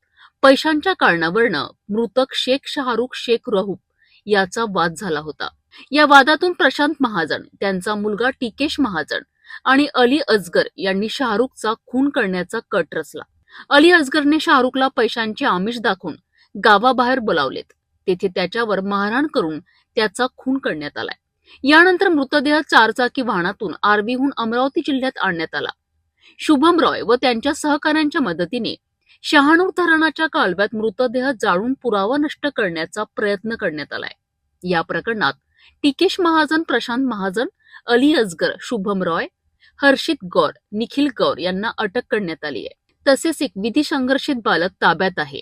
पैशांच्या कारणावरनं मृतक शेख शाहरुख शेख रहूप याचा वाद झाला होता. या वादातून प्रशांत महाजन, त्यांचा मुलगा टिकेश महाजन आणि अली अजगर यांनी शाहरुखचा खून करण्याचा कट रचला. अली अजगरने शाहरुखला पैशांचे आमिष दाखवून गावाबाहेर बोलावलेत. तेथे त्याच्यावर मारहाण करून त्याचा खून करण्यात आलाय. यानंतर मृतदेह 4 चाकी वाहनातून आर्वीहून अमरावती जिल्ह्यात आणण्यात आला. शुभम रॉय व त्यांच्या सहकाऱ्यांच्या मदतीने शहानूर धरणाच्या कालव्यात मृतदेह जाळून पुरावा नष्ट करण्याचा प्रयत्न करण्यात आलाय. या प्रकरणात टिकेश महाजन, प्रशांत महाजन, अली अजगर, शुभम रॉय, हर्षित गौर, निखिल गौर यांना अटक करण्यात आली आहे. तसेच एक विधी संघर्षित बालक ताब्यात आहे.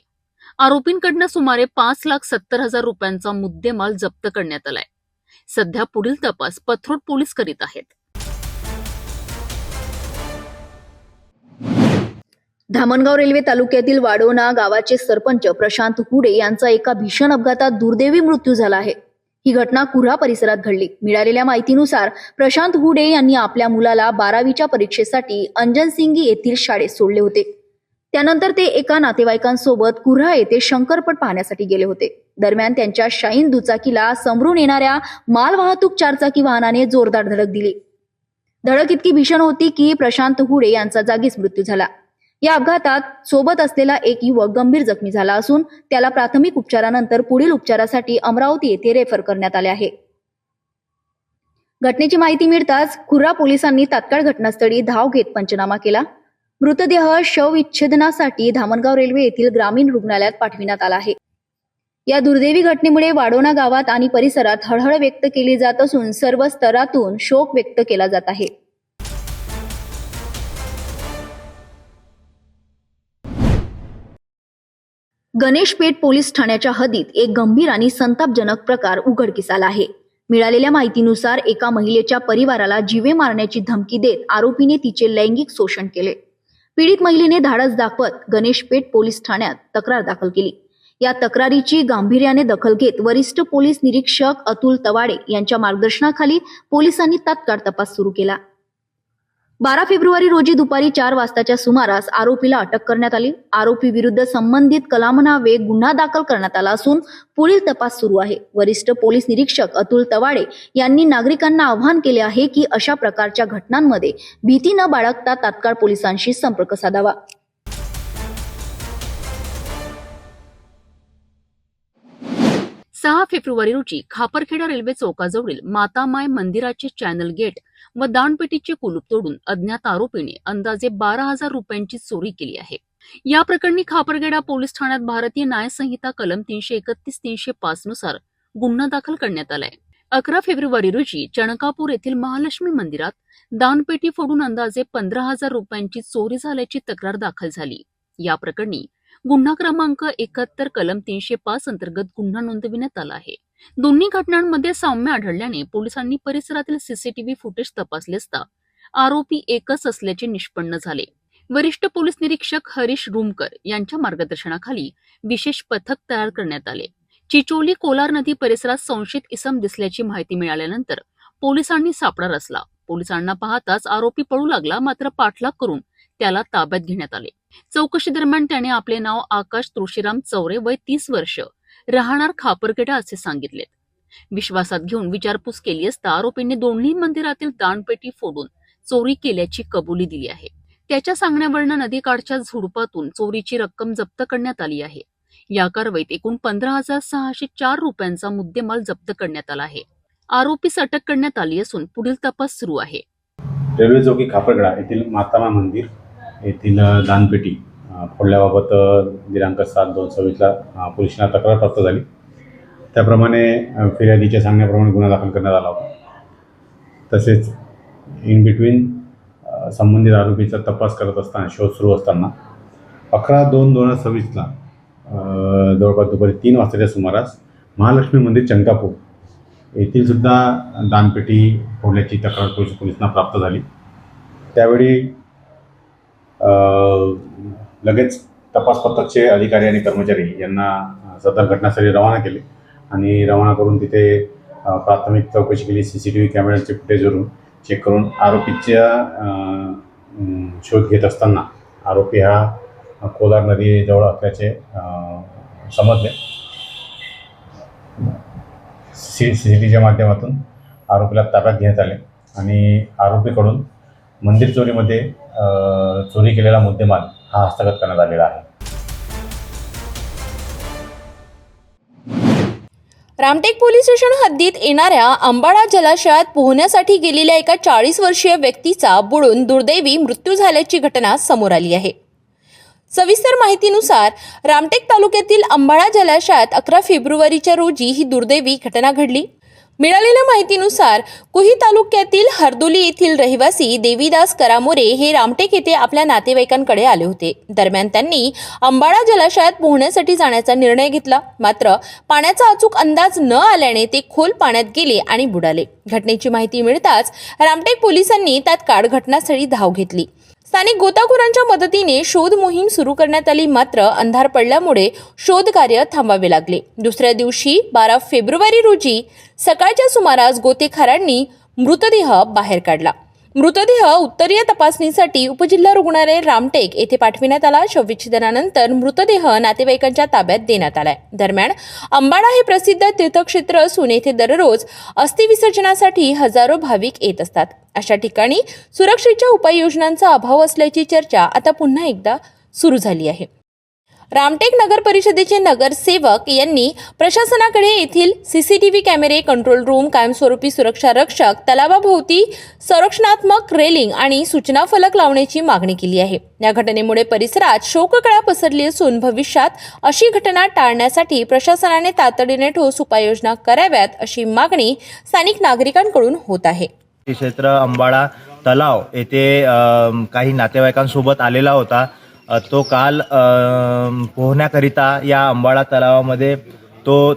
आरोपींकडनं सुमारे 5,70,000 रुपयांचा मुद्देमाल जप्त करण्यात आलाय. सध्या पुढील तपास पथरोड पोलीस करीत आहेत. धामणगाव रेल्वे तालुक्यातील वाडोना गावाचे सरपंच प्रशांत हुडे यांचा एका भीषण अपघातात दुर्दैवी मृत्यू झाला आहे. ही घटना कुऱ्हा परिसरात घडली. मिळालेल्या माहितीनुसार प्रशांत हुडे यांनी आपल्या मुलाला 12वीच्या परीक्षेसाठी अंजनसिंगी येथील शाळेत सोडले होते. त्यानंतर ते एका नातेवाईकांसोबत कुऱ्हा येथे शंकरपट पाहण्यासाठी गेले होते. दरम्यान त्यांच्या शाईन दुचाकीला समोरून येणाऱ्या मालवाहतूक 4 चाकी वाहनाने जोरदार धडक दिली. धडक इतकी भीषण होती की प्रशांत हुडे यांचा जागीच मृत्यू झाला. या अपघातात सोबत असलेला एक युवक गंभीर जखमी झाला असून त्याला प्राथमिक उपचारानंतर पुढील उपचारासाठी अमरावती येथे रेफर करण्यात आले आहे. घटनेची माहिती मिळताच कुऱ्हा पोलिसांनी तात्काळ घटनास्थळी धाव घेत पंचनामा केला. मृतदेह शवविच्छेदनासाठी धामणगाव रेल्वे येथील ग्रामीण रुग्णालयात पाठविण्यात आला आहे. या दुर्दैवी घटनेमुळे वाडोना गावात आणि परिसरात हळहळ व्यक्त केली जात असून सर्व स्तरातून शोक व्यक्त केला जात आहे. गणेशपेठ पोलीस ठाण्याच्या हद्दीत एक गंभीर आणि संतापजनक प्रकार उघडकीस आला आहे. मिळालेल्या माहितीनुसार एका महिलेच्या परिवाराला जीवे मारण्याची धमकी देत आरोपीने तिचे लैंगिक शोषण केले. पीडित महिलेने धाडस दाखवत गणेशपेठ पोलीस ठाण्यात तक्रार दाखल केली. या तक्रारीची गांभीर्याने दखल घेत वरिष्ठ पोलीस निरीक्षक अतुल तवाडे यांच्या मार्गदर्शनाखाली पोलिसांनी तात्काळ तपास सुरू केला. 12 फेब्रुवारी रोजी दुपारी 4 वाजताच्या सुमारास आरोपीला अटक करण्यात आली. आरोपी विरुद्ध संबंधित कलमान्वये गुन्हा दाखल करण्यात आला असून पुढील तपास सुरू आहे. वरिष्ठ पोलीस निरीक्षक अतुल तवाडे यांनी नागरिकांना आवाहन केले आहे की अशा प्रकारच्या घटनांमध्ये भीती न बाळगता तात्काळ पोलिसांशी संपर्क साधावा. सहा फेब्रुवारी रोजी खापरखेडा रेल्वे चौकाजवळील मातामाय मंदिराचे चॅनल गेट व दानपेटीचे कुलूप तोडून अज्ञात आरोपीने अंदाजे 12,000 रुपयांची चोरी केली आहे. या प्रकरणी खापरखेडा पोलीस ठाण्यात भारतीय न्याय संहिता कलम 331-305 नुसार गुन्हा दाखल करण्यात आलाय. 11 फेब्रुवारी रोजी चणकापूर येथील महालक्ष्मी मंदिरात दानपेटी फोडून अंदाजे 15,000 रुपयांची चोरी झाल्याची तक्रार दाखल झाली. या प्रकरणी गुन्हा क्रमांक 71 कलम 305 अंतर्गत गुन्हा नोंदविण्यात आला आहे. दोन्ही घटनांमध्ये साम्य आढळल्याने पोलिसांनी परिसरातील सीसीटीव्ही फुटेज तपासले असता आरोपी एकच असल्याचे निष्पन्न झाले. वरिष्ठ पोलीस निरीक्षक हरीश रुमकर यांच्या मार्गदर्शनाखाली विशेष पथक तयार करण्यात आले. चिचोली कोलार नदी परिसरात संशयित इसम दिसल्याची माहिती मिळाल्यानंतर पोलिसांनी सापळा रचला. पोलिसांना पाहताच आरोपी पळू लागला, मात्र पाठलाग करून त्याला ताब्यात घेण्यात आले. चौकशी दरम्यान त्याने आपले नाव आकाश तुळशीराम चौरे, वय 30 वर्ष, राहणार खापरखेडा असे सांगितले. विश्वासात घेऊन विचारपूस केली असता आरोपींनी दोन्ही मंदिरातील दानपेटी फोडून चोरी केल्याची कबुली दिली आहे. त्याच्या सांगण्यावरून नदीकाठच्या झुडपातून चोरीची रक्कम जप्त करण्यात आली आहे. या कारवाईत एकूण 15,604 रुपयांचा मुद्देमाल जप्त करण्यात आला आहे. आरोपीस अटक करण्यात आली असून पुढील तपास सुरू आहे. रेल्वे चौकी खापरगडा येथील मातामा मंदिर येथील दानपेटी फोडल्याबाबत दिनांक 7/2/26 पोलिसांना तक्रार प्राप्त झाली. त्याप्रमाणे फिर्यादीच्या सांगण्याप्रमाणे गुन्हा दाखल करण्यात आला होता. तसेच इन बिटवीन संबंधित आरोपीचा तपास करत असताना शोध सुरू असताना 11/2/2026 जवळपास दुपारी 3 वाजताच्या सुमारास महालक्ष्मी मंदिर चंकापूर येथील सुद्धा दानपेटी फोडल्याची तक्रार पोलिसांना प्राप्त झाली. त्यावेळी लगेच तपास पथकचे अधिकारी आणि कर्मचारी यांना सदर घटनास्थळी रवाना केले आणि रवाना करून तिथे प्राथमिक चौकशी केली. CCTV कॅमेऱ्याचे फुटेजवरून चेक करून आरोपीच्या शोध घेत असताना आरोपी हा कोलार नदीजवळ असल्याचे समजले. CCTVच्या माध्यमातून आरोपीला ताब्यात घेण्यात आले आणि आरोपीकडून मंदिर चोरीमध्ये चोरी केलेला मुद्देमाल हा हस्तगत करण्यात आलेला आहे. रामटेक पोलीस स्टेशन हद्दीत येणाऱ्या अंबाडा जलाशयात पोहण्यासाठी गेलेल्या एका 40 वर्षीय व्यक्तीचा बुडून दुर्दैवी मृत्यू झाल्याची घटना समोर आली आहे. सविस्तर माहितीनुसार रामटेक तालुक्यातील अंबाडा जलाशयात 11 फेब्रुवारीच्या रोजी ही दुर्दैवी घटना घडली. मिळालेल्या माहितीनुसार कुही तालुक्यातील हरदोली येथील रहिवासी देवीदास करामोरे हे रामटेक येथे आपल्या नातेवाईकांकडे आले होते. दरम्यान त्यांनी अंबाडा जलाशयात पोहण्यासाठी जाण्याचा निर्णय घेतला. मात्र पाण्याचा अचूक अंदाज न आल्याने ते खोल पाण्यात गेले आणि बुडाले. घटनेची माहिती मिळताच रामटेक पोलिसांनी तात्काळ घटनास्थळी धाव घेतली. स्थानिक गोताखोरांच्या मदतीने शोध मोहीम सुरू करण्यात आली. मात्र अंधार पडल्यामुळे शोध कार्य थांबावे लागले. दुसऱ्या दिवशी 12 फेब्रुवारी रोजी सकाळच्या सुमारास गोतेखारांनी मृतदेह बाहेर काढला. मृतदेह उत्तरीय तपासणीसाठी उपजिल्हा रुग्णालय रामटेक येथे पाठविण्यात आला. शवविच्छेदनानंतर मृतदेह नातेवाईकांच्या ताब्यात देण्यात आलाय. दरम्यान अंबाडा हे प्रसिद्ध तीर्थक्षेत्र असून येथे दररोज अस्थि विसर्जनासाठी हजारो भाविक येत असतात. अशा ठिकाणी सुरक्षेच्या उपाययोजनांचा अभाव असल्याची चर्चा आता पुन्हा एकदा सुरू झाली आहे. रामटेक नगर परिषदेचे नगरसेवक यांनी प्रशासनाकडे येथील CCTV कॅमेरे, कंट्रोल रूम, कायमस्वरूपी सुरक्षा रक्षक, तलावाभोवती संरक्षणात्मक रेलिंग आणि सूचना फलक लावण्याची मागणी केली आहे. या घटनेमुळे परिसरात शोककळा पसरली असून भविष्यात अशी घटना टाळण्यासाठी प्रशासनाने तातडीने ठोस उपाययोजना कराव्यात अशी मागणी स्थानिक नागरिकांकडून होत आहे. क्षेत्र अंबाडा तलाव येथे काही नातेवाईकांसोबत आलेला होता. तो काल पोहण्याकरिता या अंबाडा तलावामध्ये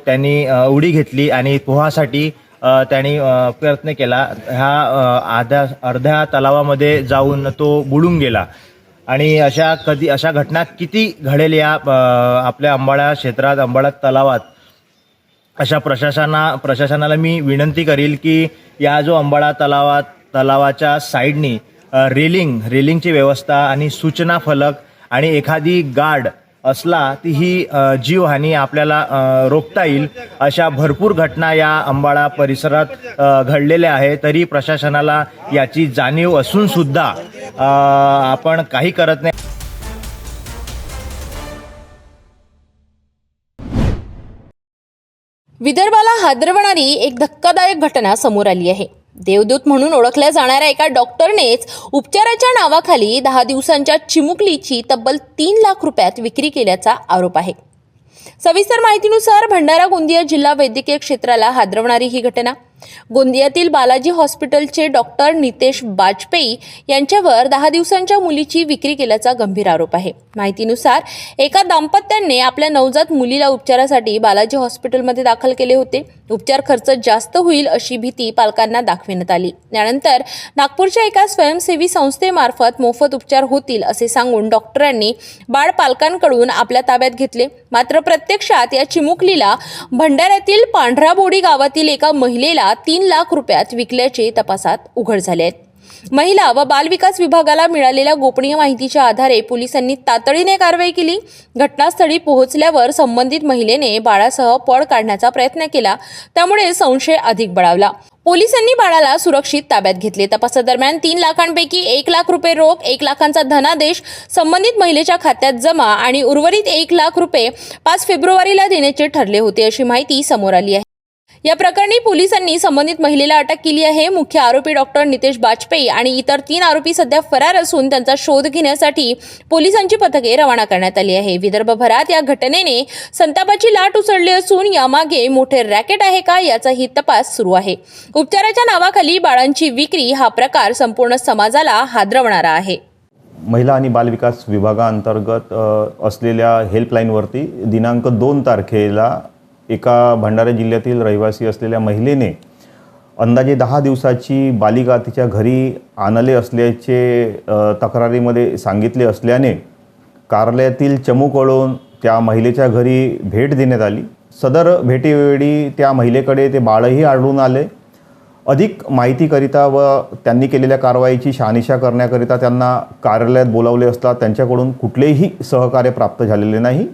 त्यांनी उडी घेतली आणि पोहासाठी त्यांनी प्रयत्न केला. ह्या अर्ध्या तलावामध्ये जाऊन तो बुडून गेला आणि अशा घटना किती घडेल या आपल्या अंबाडा क्षेत्रात, अंबाडा तलावात. अशा प्रशासनाला मी विनंती करील की या जो अंबाडा तलावाच्या साईडनी रेलिंगची व्यवस्था आणि सूचना फलक आणि एखादी गार्ड असला ती ही जीवहानी आपल्याला रोखता येईल. अशा भरपूर घटना या अंबाडा परिसरात घडलेल्या आहे. तरी प्रशासनाला याची जाणीव असून सुद्धा आपण काही करत नाही. विदर्भाला हादरवणारी एक धक्कादायक घटना समोर आली आहे. देवदूत म्हणून ओळखल्या जाणाऱ्या एका डॉक्टरनेच उपचाराच्या नावाखाली 10 दिवसांच्या चिमुकलीची तब्बल 3 लाख रुपयात विक्री केल्याचा आरोप आहे. सविस्तर माहितीनुसार भंडारा गोंदिया जिल्हा वैद्यकीय क्षेत्राला हादरवणारी ही घटना. गोंदियातील बालाजी हॉस्पिटलचे डॉक्टर नितेश बाजपेयी यांच्यावर 10 दिवसांच्या मुलीची विक्री केल्याचा गंभीर आरोप आहे. माहितीनुसार एका दाम्पत्याने आपल्या नवजात मुलीला उपचारासाठी बालाजी हॉस्पिटलमध्ये दाखल केले होते. उपचार खर्च जास्त होईल अशी भीती पालकांना दाखविण्यात आली. त्यानंतर नागपूरच्या एका स्वयंसेवी संस्थेमार्फत मोफत उपचार होतील असे सांगून डॉक्टरांनी बाळ पालकांकडून आपल्या ताब्यात घेतले. मात्र प्रत्यक्षात या चिमुकलीला भंडाऱ्यातील पांढराबोडी गावातील एका महिलेला 3 लाख रुपयात विकल्याचे तपासात उघड झाले आहेत. महिला व बालविकास विभागाला मिळालेल्या गोपनीय माहितीच्या आधारे पोलिसांनी तातडीने कारवाई केली. घटनास्थळी पोहोचल्यावर संबंधित महिलेने बाळासह पळ काढण्याचा प्रयत्न केला, त्यामुळे संशय अधिक बळावला. पोलिसांनी बाळाला सुरक्षित ताब्यात घेतले. तपासादरम्यान 3 लाखांपैकी 1 लाख रुपये रोख, 1 लाखांचा धनादेश संबंधित महिलेच्या खात्यात जमा आणि उर्वरित 1 लाख रुपये 5 फेब्रुवारीला देण्याचे ठरले होते, अशी माहिती समोर आली आहे. या प्रकरणी पोलिसांनी संबंधित महिलेला अटक केली आहे. मुख्य आरोपी डॉक्टर नितेश बाजपेयी आणि इतर 3 आरोपी सध्या फरार असून त्यांचा शोध घेण्यासाठी पोलिसांची पथके रवाना करण्यात आली आहे. विदर्भभरात या घटनेने संतापाची लाट उसळली असून यामागे मोठे रॅकेट आहे का याचाही तपास सुरू आहे. उपचाराच्या नावाखाली बाळांची विक्री हा प्रकार संपूर्ण समाजाला हादरवणारा आहे. महिला आणि बालविकास विभागाअंतर्गत असलेल्या हेल्पलाईनवरती दिनांक 2 तारखेला एका भंडारा जिल्ह्यातील रहिवासी असलेल्या महिलेने अंदाजे 10 दिवसाची बालिका तिच्या घरी आणले असल्याचे तक्रारीमध्ये सांगितले असल्याने कार्यालयातील चमूकडून त्या महिलेच्या घरी भेट देण्यात आली. सदर भेटीवेळी त्या महिलेकडे ते बाळही आढळून आले. अधिक माहितीकरिता व त्यांनी केलेल्या कारवाईची शहानिशा करण्याकरिता त्यांना कार्यालयात बोलावले असता त्यांच्याकडून कुठलेही सहकार्य प्राप्त झालेले नाही.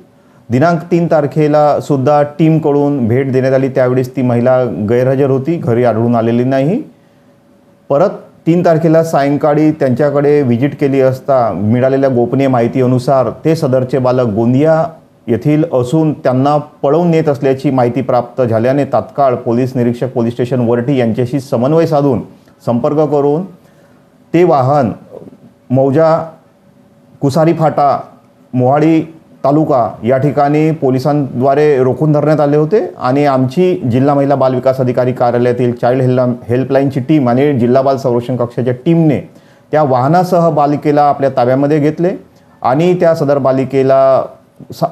दिनांक 3 तारखेला सुद्धा टीमकडून भेट देण्यात आली, त्यावेळेस ती महिला गैरहजर होती, घरी आढळून आलेली नाही. परत 3 तारखेला सायंकाळी त्यांच्याकडे व्हिजिट केली असता मिळालेल्या गोपनीय माहितीनुसार ते सदरचे बालक गोंदिया येथील असून त्यांना पळवून नेत असल्याची माहिती प्राप्त झाल्याने तात्काळ पोलीस निरीक्षक पोलीस स्टेशन वरठी यांच्याशी समन्वय साधून संपर्क करून ते वाहन मौजा कुसारी फाटा मोहाडी तालुका या ठिकाणी पोलिसांद्वारे रोखून धरण्यात आले होते आणि आमची जिल्हा महिला बाल विकास अधिकारी कार्यालयातील चाइल्ड हेल्पलाईनची टीम आणि जिल्हा बाल संरक्षण कक्षाच्या टीमने त्या वाहनासह बालिकेला आपल्या ताब्यामध्ये घेतले आणि त्या सदर बालिकेला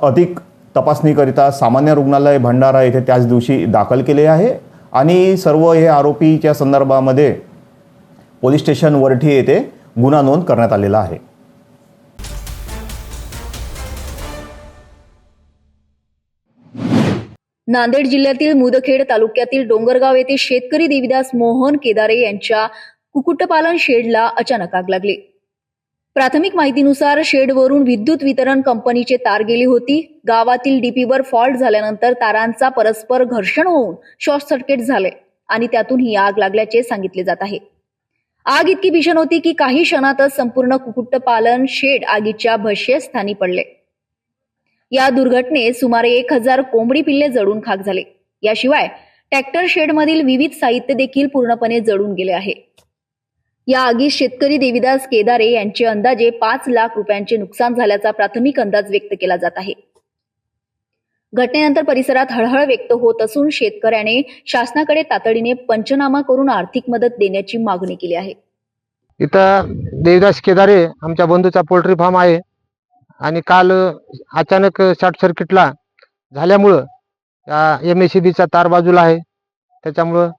अधिक तपासणीकरिता सामान्य रुग्णालय भंडारा येथे त्याच दिवशी दाखल केले आहे आणि सर्व हे आरोपीच्या संदर्भामध्ये पोलीस स्टेशन वरठी येथे गुन्हा नोंद करण्यात आलेला आहे. नांदेड जिल्ह्यातील मुदखेड तालुक्यातील डोंगरगाव येथे शेतकरी देविदास मोहन केदारे यांच्या कुक्कुटपालन शेडला अचानक आग लागली. प्राथमिक माहितीनुसार शेडवरून विद्युत वितरण कंपनीचे तार गेली होती. गावातील डीपीवर फॉल्ट झाल्यानंतर तारांचा परस्पर घर्षण होऊन शॉर्ट सर्किट झाले आणि त्यातून ही आग लागल्याचे सांगितले जात आहे. आग इतकी भीषण होती की काही क्षणातच संपूर्ण कुक्कुटपालन शेड आगीच्या भक्ष्यस्थानी पडले. या दुर्घटनेत सुमारे 1000 कोंबडी पिल्ले जळून खाक झाले. याशिवाय ट्रॅक्टर शेडमधील विविध साहित्य देखील पूर्णपणे जळून गेले आहे. या आगीत शेतकरी देविदास केदारे यांचे अंदाजे 5 लाख रुपयांचे नुकसान झाल्याचा प्राथमिक अंदाज व्यक्त केला जात आहे. घटनेनंतर परिसरात हळहळ व्यक्त होत असून शेतकऱ्याने शासनाकडे तातडीने पंचनामा करून आर्थिक मदत देण्याची मागणी केली आहे. इथं देविदास केदारे आमच्या बंधूचा पोल्ट्री फार्म आहे आणि काल अचानक शॉर्ट सर्किटला झाल्यामुळं MACBचा तार बाजूला आहे, त्याच्यामुळं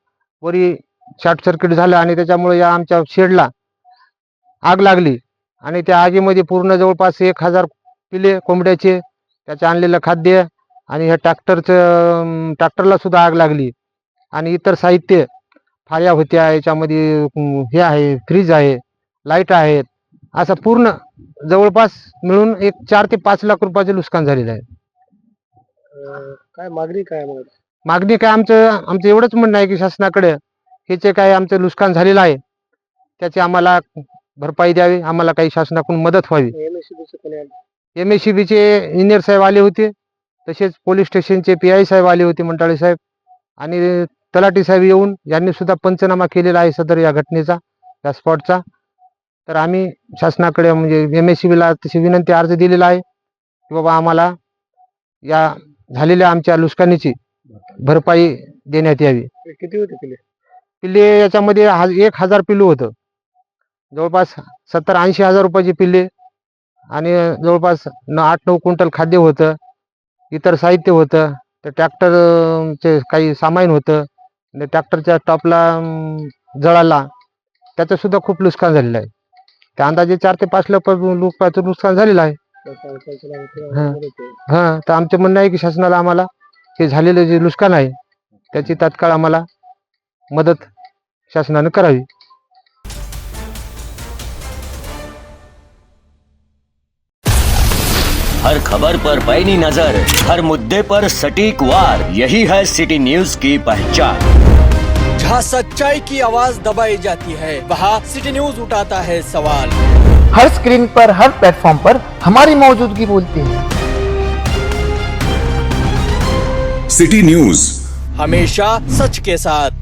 वरी शॉर्ट सर्किट झालं आणि त्याच्यामुळे या आमच्या शेडला आग लागली आणि त्या आगीमध्ये पूर्ण जवळपास 1000 पिले कोंबड्याचे, त्याचे आणलेलं खाद्य आणि ह्या ट्रॅक्टरला सुद्धा आग लागली आणि इतर साहित्य फाळ्या होत्या, याच्यामध्ये हे आहे, फ्रीज आहे, लाईट आहेत, असं पूर्ण जवळपास मिळून 4 ते 5 लाख रुपयाचे नुकसान झालेलं आहे. काय मागणी काय मागणी काय आमचं एवढंच म्हणणं आहे की शासनाकडे हे जे काय आमचं नुकसान झालेलं आहे त्याची आम्हाला भरपाई द्यावी, आम्हाला काही शासनाकडून मदत व्हावी. MACBचे इंजिनियर साहेब आले होते, तसेच पोलीस स्टेशनचे PI साहेब आले होते, मंटाळे साहेब, आणि तलाठी साहेब येऊन यांनी सुद्धा पंचनामा केलेला आहे सदर या घटनेचा, या स्पॉटचा. तर आम्ही शासनाकडे म्हणजे MACBला तशी विनंती अर्ज दिलेला आहे की बाबा आम्हाला या झालेल्या आमच्या नुकसानीची भरपाई देण्यात यावी. किती होते पिल्ले? पिल्ले याच्यामध्ये 1000 पिल्लू होतं, जवळपास 70-80 हजार रुपयाचे पिल्ले आणि जवळपास 8-9 क्विंटल खाद्य होतं, इतर साहित्य होतं, तर ट्रॅक्टरचे काही सामान होतं, ट्रॅक्टरच्या टॉपला जळाला, त्याचं सुद्धा खूप नुकसान झालेलं आहे. त्या अंदाजे 4 ते 5 लाख रुपयाचं नुकसान झालेलं आहे. तर आमचं म्हणणं आहे की शासनाला आम्हाला हे झालेलं जे नुकसान आहे त्याची तात्काळ आम्हाला मदत शासनानं करावी. हर खबर पर पैनी नजर, हर मुद्दे पर सटीक वार, यही है सिटी न्यूज की पहचान। जहाँ सच्चाई की आवाज दबाई जाती है, वहाँ सिटी न्यूज उठाता है सवाल। हर स्क्रीन पर, हर प्लेटफॉर्म पर हमारी मौजूदगी बोलती है। सिटी न्यूज हमेशा सच के साथ।